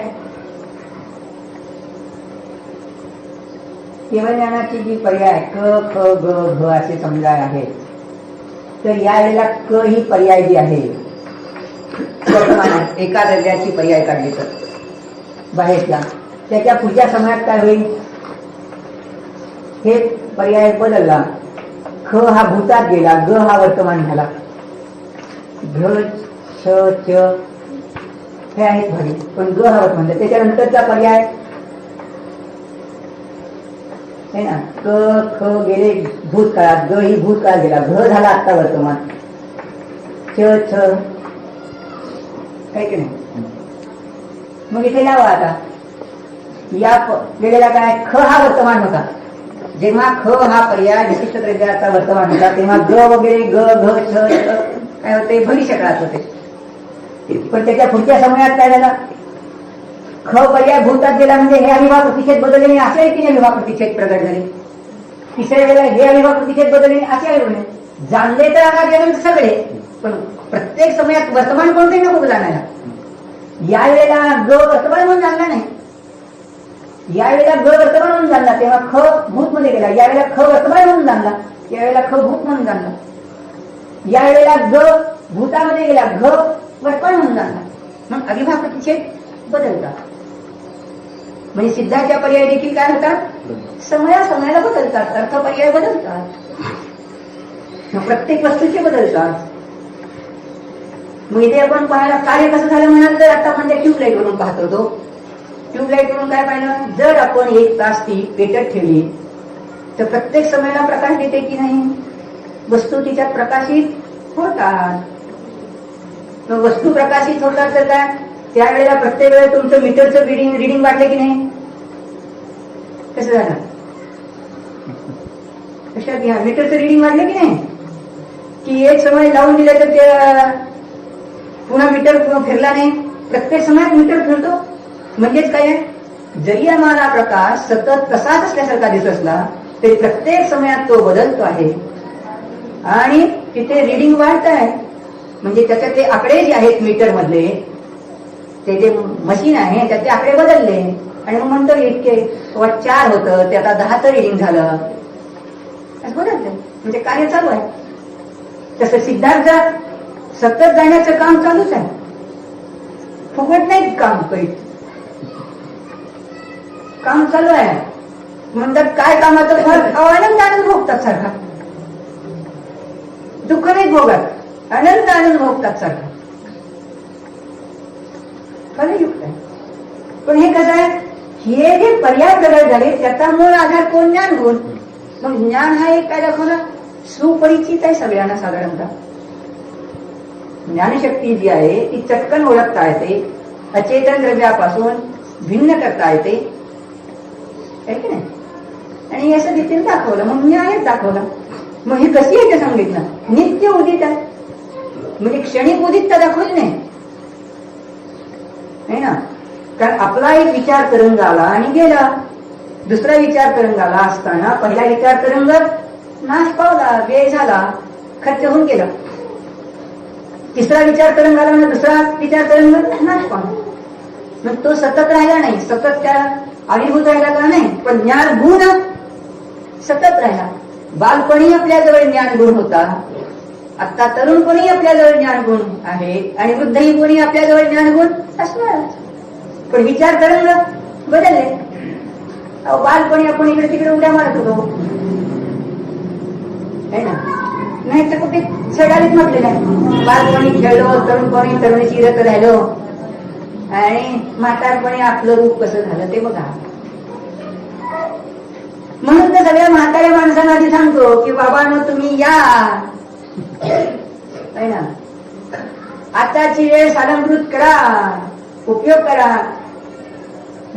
केवळ ज्ञानाची जी पर्याय क ख ग घ असे समजा आहे, तर यावेळेला क ही पर्याय जी आहे वर्तमानात एका द्रव्याची पर्याय काढली तर बाहेरच्या, त्याच्या पुढच्या समयात काय होईल, हे पर्याय बदलला, ख हा भूतात गेला, ग हा वर्तमान झाला, घ छ च हे आहेत भारी, पण ग हा वर्तमान. त्याच्यानंतरचा पर्याय है ना, क ख गेले भूतकाळात, ग ही भूतकाळात गेला, घ झाला आता वर्तमान, च छ आहे की नाही. मग इथे लावा आता, या वेळेला काय, ख हा वर्तमान होता. जेव्हा ख हा पर्याय विशिष्ट द्रव्याचा वर्तमान होता, तेव्हा ग वगैरे ग घ छ काय होते, भविष्यकाळात होते. पण त्याच्या पुढच्या समयात काय झालं, ख पर्याय भूतात गेला, म्हणजे हे अविभाग प्रतिषेध बदलले, असे आहे की नाही अविभाग प्रतिषेध प्रगट झाले. तिसऱ्या वेळेला हे अविभाग प्रतिषेध बदलले, असे आहे. जाणले तर आकार सगळे, पण प्रत्येक समयात वर्तमान कोणते नको जाणारा. यावेळेला ग वर्तमान म्हणून जाणला नाही, यावेळेला ग वर्तमान म्हणून जाणला, तेव्हा ख भूत मध्ये गेला. यावेळेला ख वर्तमान म्हणून जाणला, यावेळेला ख भूत म्हणून जाणला. यावेळेला ग भूतामध्ये गेला, घ वर्तमान म्हणून जाणला. मग अविभाग प्रतिषेध बदलतात. म्हणजे सिद्धाच्या पर्याय देखील काय होतात, समयाला बदलतात, अर्थ पर्याय बदलतात, प्रत्येक वस्तूचे बदलतात. मग इथे आपण पाहायला कार्य कसं झालं म्हणाल तर, आता आपण त्या ट्यूबलाईट वरून पाहत होतो. ट्यूबलाईट वरून काय पाहिलं, जर आपण 1 तास ती पेटत ठेवली तर प्रत्येक समयाला प्रकाश देते की नाही, वस्तू तिच्यात प्रकाशित होतात. मग वस्तू प्रकाशित होतात तर काय, त्यावेळेला प्रत्येक वेळेला तुमचं मीटरचं रिडिंग वाढले की नाही, कसं झालं, कशात घ्या, मीटरचं रिडिंग वाढलं की नाही, की एक समय लावून दिलं तर ते पुन्हा मीटर फिरला नाही, प्रत्येक समयात मीटर फिरतो. म्हणजेच काय, जरी आम्हाला प्रकाश सतत तसाच असल्यासारखा दिसत असला तरी प्रत्येक समयात तो बदलतो आहे आणि तिथे रिडिंग वाढत आहे. म्हणजे त्याच्यातले आकडे जे आहेत मीटर मधले, ते जे मशीन आहे त्याचे आकडे बदलले आणि मग म्हणतो इतके 4 होतं, ते आता 10चं रिडिंग झालं, असं बदललं. म्हणजे कार्य चालू आहे. तसं सिद्धार्थ सतत जाण्याचं काम चालूच आहे, फुकट नाही काम करीत, काम चालू आहे. म्हणतात काय कामाचं फळ, आनंद भोगतात सारखा, दुःख नाही भोगत, आनंद भोगतात सारखा, फलयुक्त आहे. पण हे कसं आहे, हे जे पर्याय प्रगट झाले त्याचा मूळ आधार कोण, ज्ञान गुण. मग ज्ञान हा एक काय दाखवला, सुपरिचित आहे सगळ्यांना साधारणतः. ज्ञानशक्ती जी आहे ती चटकन ओळखता येते, अचेतन द्रव्यापासून भिन्न करता येते, आहे की नाही? आणि असं देखील दाखवलं, मग न्यायच दाखवला. मग ही कशी आहे ते सांगितलं, नित्य उदित आहे, म्हणजे क्षणिक उदितता दाखवली नाही, है ना? कारण आपला एक विचार तरंग आला आणि गेला, दुसरा विचार तरंग आला असताना पहिला विचार तरंग नाश पावला, वेळ झाला, खर्च होऊन गेला. तिसरा विचार तरंग आला ना, दुसरा विचार तरंग नाश पावला. मग तो सतत राहिला नाही, सतत त्या आविर्भूत राहिला का नाही, पण ज्ञान गुण सतत राहिला. बालपणी आपल्याजवळ ज्ञान गुण होता, आता तरुणपणी आपल्याजवळ ज्ञान गुण आहे, आणि वृद्धही कोणी आपल्याजवळ ज्ञान गुण असणार. पण विचार तरंग बदलले. बालपणी आपण इकडे तिकडे उड्या मारत होतो, है ना? नाही तर कुठे सडालीच म्हटलेलं आहे, बालपणी खेळलो, तरुणपणी तरुणीची रत राहिलो, आणि म्हातारपणी आपलं रूप कसं झालं ते बघा. म्हणून तर सगळ्या म्हाताऱ्या माणसांना आधी सांगतो की बाबांनो तुम्ही या, है ना? आताची वेळ सालंकृत करा, उपयोग करा.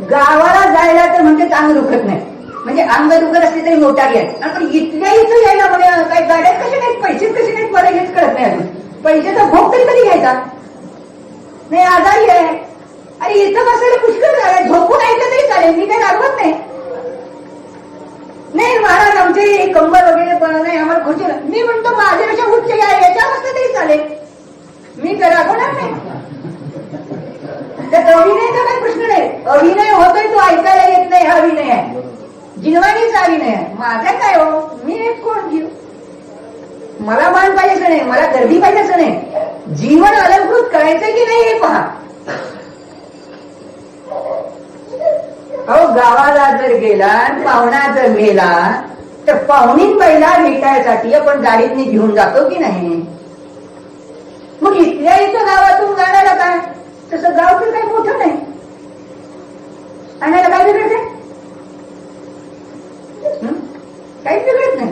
गावाला जायला तर म्हणजे अंग दुखत नाही, म्हणजे अंग दुखत असली तरी मोटारी आहे, पण इथल्या इथं यायला म्हणजे काही गाड्या कशा नाहीत, पैसे कसे नाहीत, मला हेच कळत नाही. अजून पैशाचा भोग तरी कधी घ्यायचा नाही, आजारी आहे. अरे इथं बसायला पुष्कळ झालं, झोपून ऐकलं तरी चालेल, मी काही रागवत नाही. नाही महाराज आमचे कंबर वगैरे पण नाही, आम्हाला खुर्ची, मी म्हणतो माझ्यापेक्षा उच्च आहे याच्या बसलं तरी चालेल, मी तर रागवणार नाही. त्यात अभिनयचा काही प्रश्न नाही, अभिनय होतोय तो ऐकायला येत नाही, हा अभिनय आहे, जिनवानीचा अभिनय आहे. माझा काय हो, मी एक कोण घेऊ, मला मान पाहिजे असं नाही, मला गर्दी पाहिजे असं नाही, जीवन अलंकृत करायचं की नाही हे पहा. अहो गावाला जर गेला, पाहुणा जर मेला, तर पाहुणीन पहिला भेटायसाठी आपण गाडीतनी घेऊन जातो की नाही? मग इथल्या इथं गावातून जाण्याला काय, तसं गाव तर काही मोठं नाही, आणायला काय बिघडत आहे? काहीच बिघडत नाही.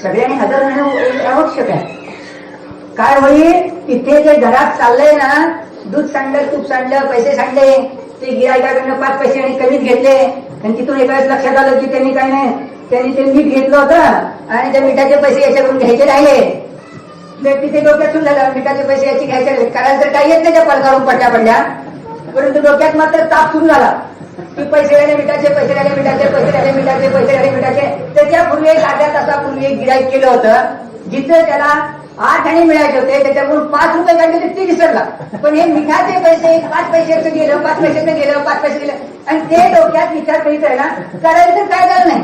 सगळ्यांनी हजर राहणं आवश्यक आहे. काय होईल, तिथे जे घरात चाललंय ना, दूध सांडलं, तूप सांडलं, पैसे सांडले, ते गिरायकाकडनं 5 पैसे आणि कमीच घेतले, आणि तिथून एका वेळेस लक्षात आलं की त्यांनी काय नाही, त्यांनी ते मीठ घेतलं होतं आणि त्या मिठाचे पैसे याच्याकडून घ्यायचे राहिले. तर तिथे डोक्यात सुद्धा झालं, मिठाचे पैसे याची घ्यायचे राहिले. करायला तर काही येत नाही त्या पलकारून पडल्या, परंतु डोक्यात मात्र ताप सुरू झाला की पैसे राहिले मिठाचे, पैसे राहिले मिठाचे, पैसे राहिले मिठाचे, पैसे राहिले मिठाचे. त्याच्यापूर्वी एक अर्ध्या तासापूर्वी एक गिराईक केलं होतं, जिथं त्याला 8 आणे मिळायचे होते, त्याच्याकडून 5 रुपये काढले होते, ते विसरला. पण हे मिठाचे पैसे 5 पैशाचं गेलं, 5 पैशाचं गेलं, 5 पैसे गेलं, आणि ते डोक्यात विचार करीत आहे ना, करायला तर काय झालं नाही,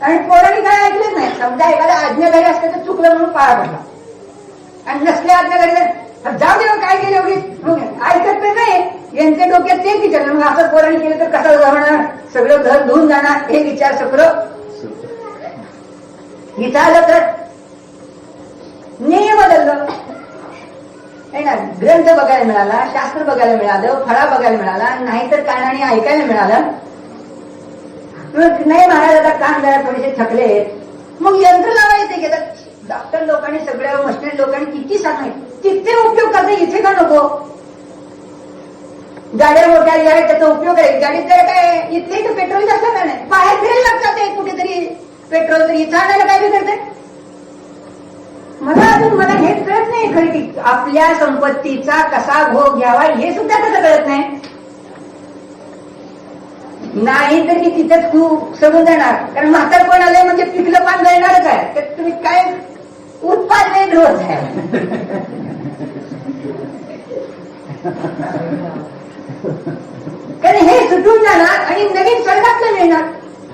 आणि पोरांनी काय ऐकलंच नाही. समजा एखादा आज्ञाकारी असतं तर चुकलं म्हणून पाया पडला, आणि नसल्या आज्ञाकारी जाऊ देवा काय केलं एवढी ऐकत नाही, यांच्या डोक्यात तेच विचारलं. मग असं पोरांनी केलं तर कसं होणार, सगळं घर धुवून जाणार, हे विचार सगळं इथं आलं तर नियम बदललं, आहे ना? ग्रंथ बघायला मिळाला, शास्त्र बघायला मिळालं, फळा बघायला मिळाला, नाहीतर कानाने ऐकायला मिळालं. नाही महाराज आता कान जरा थोडेसे थकले, मग यंत्र लावायचे घेतात. डॉक्टर लोकांनी, सगळ्या मशिनरी लोकांनी किती सांगायचं, तिथे उपयोग करते, इथे का नको? गाड्या मोठ्या आहेत त्याचा उपयोग आहे, गाडीत जर काय इथले इथं पेट्रोल जास्त का नाही, बाहेर फिरायला लागतात कुठेतरी पेट्रोल, तरी इथं आणायला काय बिघडते? मला हेच कळत नाही खरं की आपल्या संपत्तीचा कसा भोग घ्यावा हे सुद्धा कसं कळत नाही तर की तिथेच खूप सगळं जाणार. कारण म्हातारपण आलंय म्हणजे पिकलं पान जाणारच आहे, तर तुम्ही काय उत्पादन रोज आहे. कारण हे सुटून जाणार आणि नवीन स्वर्गातलं मिळणार.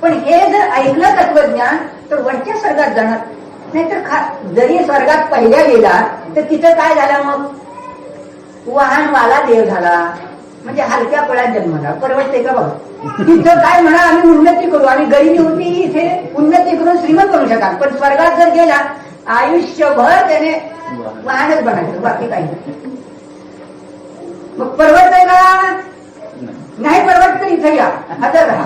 पण हे जर ऐकलं तत्वज्ञान तर वरच्या स्वर्गात जाणार. नाहीतर जरी स्वर्गात पहिल्या गेला तर तिथं काय झालं, मग वाहनवाला देव झाला, म्हणजे हलक्या पळात जन्मला. परवडते का बघा? तिथं काय म्हणा, आम्ही उन्नती करू, आम्ही गरिबी होती इथे उन्नती करून श्रीमंत बनू शकाल. पण स्वर्गात जर गेला आयुष्यभर त्याने वाहनच बनायचं, बाकी काही नाही. मग परवडतंय का? नाही परवडत तर इथं या, हजर राहा.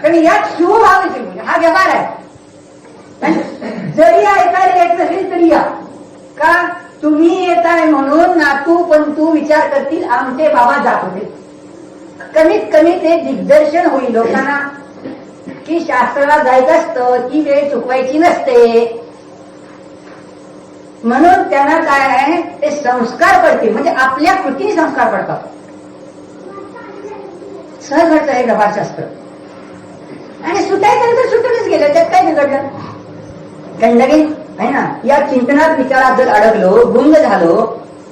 कारण यात शिवभाव हा व्यवहार आहे. जरी ऐकायला येत नसेल तरी या, का तुम्ही येताय म्हणून नातू पण तू विचार करतील आमचे बाबा जात होते. कमीत कमी ते दिग्दर्शन होईल लोकांना की शास्त्राला जायचं असतं, ती वेळ चुकवायची नसते. म्हणून त्यांना काय आहे ते संस्कार पडतील, म्हणजे आपल्या कृतीने संस्कार पडतात. सहज घडतं हे व्यवहारशास्त्र. आणि सुटायचं सुटूनच गेलं, त्यात काय बिघडलं. गंडगी आहे ना. या चिंतनात विचारात जर अडकलो, गुंग झालो,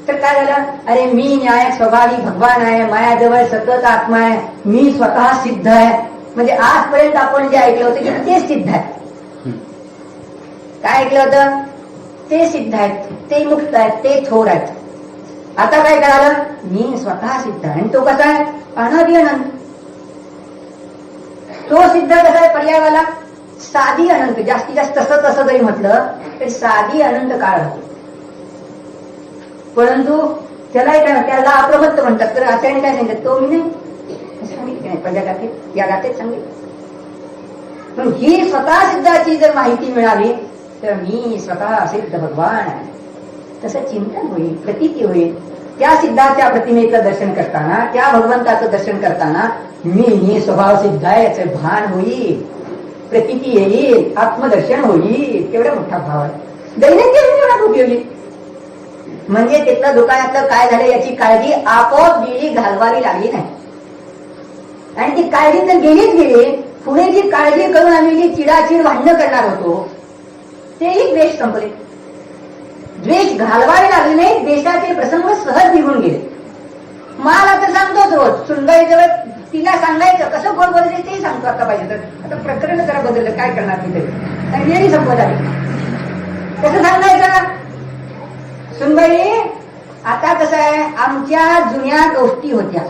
तर काय झालं. अरे मी न्याय स्वभावी भगवान आहे, मायाजवळ सतत आत्मा आहे, मी स्वतः सिद्ध आहे. म्हणजे आजपर्यंत आपण जे ऐकलं होतं की ते सिद्ध आहे. काय ऐकलं होतं. ते सिद्ध आहेत, ते मुक्त आहेत, ते थोर आहेत. आता काय कळालं. मी स्वतः सिद्ध आहे. आणि तो कसा आहे. अनादि अनंत. तो सिद्ध कसा आहे. पर्यायाला साधी अनंत. जास्तीत जास्त तसं जरी म्हटलं तरी साधी अनंत काळ राहतो. परंतु त्याला त्याला अप्रमत्त म्हणतात. तर आचार्य काय सांगतात. तो मी नाही सांगितलं नाही. पहिल्या गाथेत या गाथेत सांगितलं. पण ही स्वतः सिद्धाची जर माहिती मिळाली तर मी स्वतः सिद्ध भगवान आहे तसं चिंतन होईल, प्रतीती होईल. त्या सिद्धाच्या प्रतिमेचं दर्शन करताना, त्या भगवंताचं दर्शन करताना मी स्वभाव सिद्ध आहे याचं भान होईल, प्रतीती येईल, आत्मदर्शन होईल. केवढा मोठा भाव आहे. दैनंदिन जीवनात उपयोगी. म्हणजे तिथलं दुकानातलं काय झालं याची काळजी आपोआप गेली घालवावी लागली नाही. आणि ती काळजी तर गेलीच गेली. पुढे जी काळजी करून आम्ही जी चिडाचिड भांडणं करणार होतो तेही द्वेष संपले. द्वेष घालवावे लागले नाही. द्वेषाचे प्रसंग सहज निघून गेले. मला तर सांगतोच रोज सुनबाईजवळ तिला सांगायचं कसं गोड बोलायचं तेही सांगतो. आता पाहिजे तर आता प्रकरण जरा बदललं, काय करणार तिथे वेळी संपत आली. कसं सांगायचं. सुनबाई आता कसं आहे. आमच्या जुन्या गोष्टी होत्या,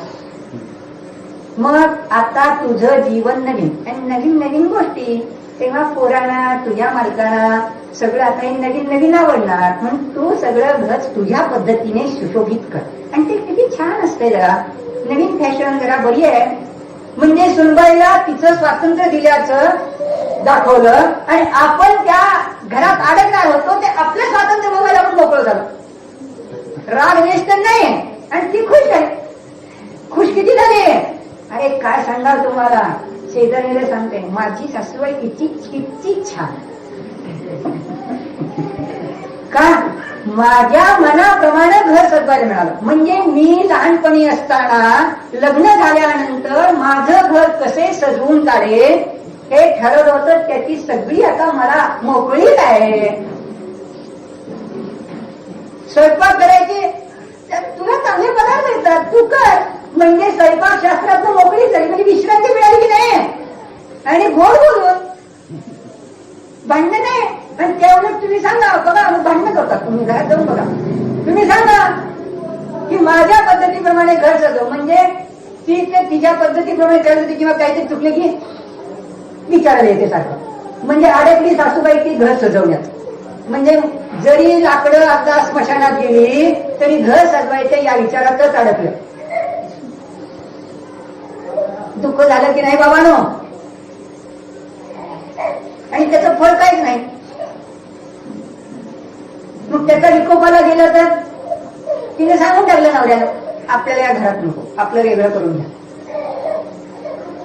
मग आता तुझं जीवन नवीन आणि नवीन नवीन गोष्टी. तेव्हा पोरांना तुझ्या मालकांना सगळं आता हे नवीन नवीन आवडणार. म्हणून तू सगळं घर तुझ्या पद्धतीने सुशोभित कर. आणि ते किती छान असते. जरा नवीन फॅशन जरा बरी आहे. म्हणजे सुनबाईला तिचं स्वातंत्र्य दिल्याचं दाखवलं आणि आपण त्या घरात अडकणार होतो ते आपलं स्वातंत्र्य मोबाईल आपण मोकळं झालं. राग द्वेष तर नाही आणि ती खुश आहे. खुश किती झाली. अरे काय सांगाल तुम्हाला. शेजारीला सांगते माझी सासूबाई किती किती छान. का माझ्या मनाप्रमाणे घर सजवायला मिळालं. म्हणजे मी लहानपणी असताना लग्न झाल्यानंतर माझं घर कसे सजवून काढेल हे ठरवलं होतं. त्याची सगळी आता मला मोकळीक आहे. स्वयंपाक करायची तुला चांगले पदार्थ येतात तू कर. म्हणजे स्वयंपाक शास्त्रात मोकळी झाली. म्हणजे विश्रांती मिळाली की नाही. आणि गोड बोलून भांडण नाही. आणि त्यावेळेस तुम्ही सांगा बघा भांडणं करतात. तुम्ही घरात जाऊन बघा. तुम्ही सांगा की माझ्या पद्धतीप्रमाणे घर सजव. म्हणजे ती ते तिच्या पद्धतीप्रमाणे करत होती किंवा काहीतरी चुकले की विचारायला येते सारखं. म्हणजे अडकली सासूबाई ती घर सजवण्यात. म्हणजे जरी लाकडं आता स्मशानात गेली तरी घर सजवायचं या विचारातच अडकलं. दुःख झालं की नाही बाबांनो. आणि त्याचं फळ काहीच नाही. मग त्याचा विकोपाला गेलं तर तिने सांगून टाकलं नवऱ्याला आपल्याला या घरात नको, आपलं वेगळं करून घ्या.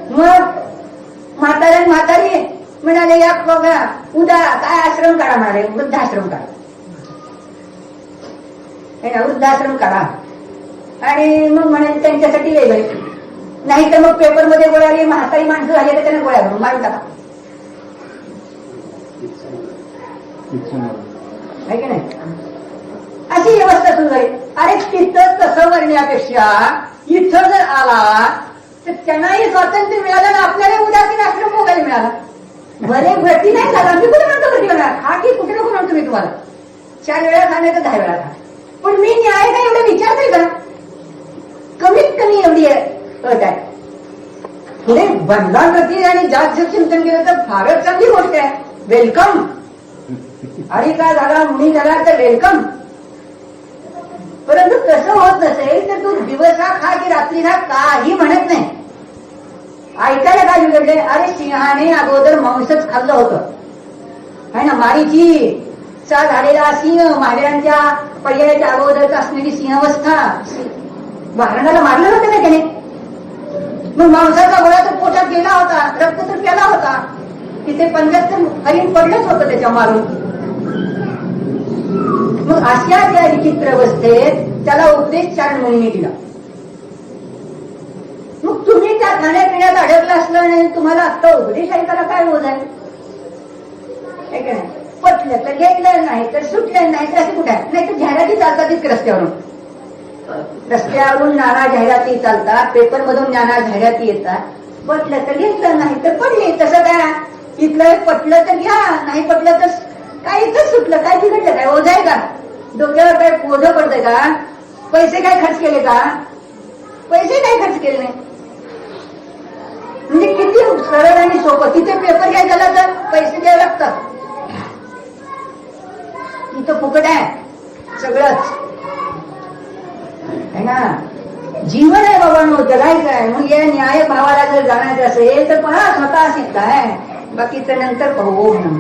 मग म्हाताऱ्या म्हातारी म्हणाले या बघा उद्या काय आश्रम काढा म्हणाले. वृद्धाश्रम काढा. वृद्धाश्रम काढा. आणि मग म्हणाले त्यांच्यासाठी वेगळे. नाही तर मग पेपरमध्ये गोळ्या म्हातारी माणसं झाली तर त्यांना गोळ्या भरून मारून टाका. आहे की नाही. अशी व्यवस्था सुरू झाली. अरे तिथं तसं करण्यापेक्षा इथं जर आला तर त्यांनाही स्वातंत्र्य मिळालं ना आपल्याला उदासीन आश्रम मोबाईल मिळाला. बरे भरती नाही झाला. मी कुठे म्हणतो भरती होणार. खा की कुठे नको म्हणतो मी तुम्हाला. 4 वेळा खाण्याचं 10 वेळा खा. पण मी न्याय काय एवढं विचारतोय का. कमीत कमी एवढी अट आहे. पुढे बंधनांप्रती आणि जास्त चिंतन केलं तर फारच चांगली गोष्ट आहे. वेलकम. आणि काय झाला मुली झाला तर वेलकम. परंतु तसं होत नसेल तर तू दिवसा खा की रात्री खा काही म्हणत नाही. ऐकायला काय बिघडले. अरे सिंहाने अगोदर मांसच खाल्लं होतं आहे ना. मारीची चा झालेला सिंह, महावीरांच्या पर्यायाच्या अगोदरच असलेली सिंहावस्था, वाघाला मारलं होतं ना त्याने. मग मांसाचा गोळा तर पोटात गेला होता, रक्त तर प्याला होता, तिथे 75 हरिण पडलंच होतं त्याच्या मारून. मग अशा त्या विचित्र अवस्थेत त्याला उपदेश 4 महिने दिला. मग तुम्ही त्या खाण्यापिण्यात अडकला असलं नाही, तुम्हाला आत्ता उपदेश ऐकायला काय बोध आहे? पटलं तर घेतलं, नाही तर सुटलं, नाही तर असं कुठे आहे? नाही तर जाहिराती चालतात इतकं रस्त्यावरून. रस्त्यावरून नाना जाहिराती चालतात, पेपरमधून नाना जाहिराती येतात. पटलं तर घेतलं, नाही तर पडली. तसं काय इथलं पटलं तर घ्या, नाही पटलं तर काय इथंच सुटलं, काय बिघडलं, काय ओझ आहे का? डोक्यावर काय ओझं पडतंय का? पैसे काय खर्च केले का? पैसे काय खर्च केले नाही. म्हणजे किती सरळ आणि सोपं. तिथे पेपर घ्यायला झाला तर पैसे द्यावे लागतात, इथं फुकट आहे सगळंच है ना. जीवन आहे बाबांनो, जगायचं आहे. मग या न्याय भावाला जर जाण्याचं असेल तर पहा स्वतः शिकताय, बाकीचं नंतर पाहू म्हणून.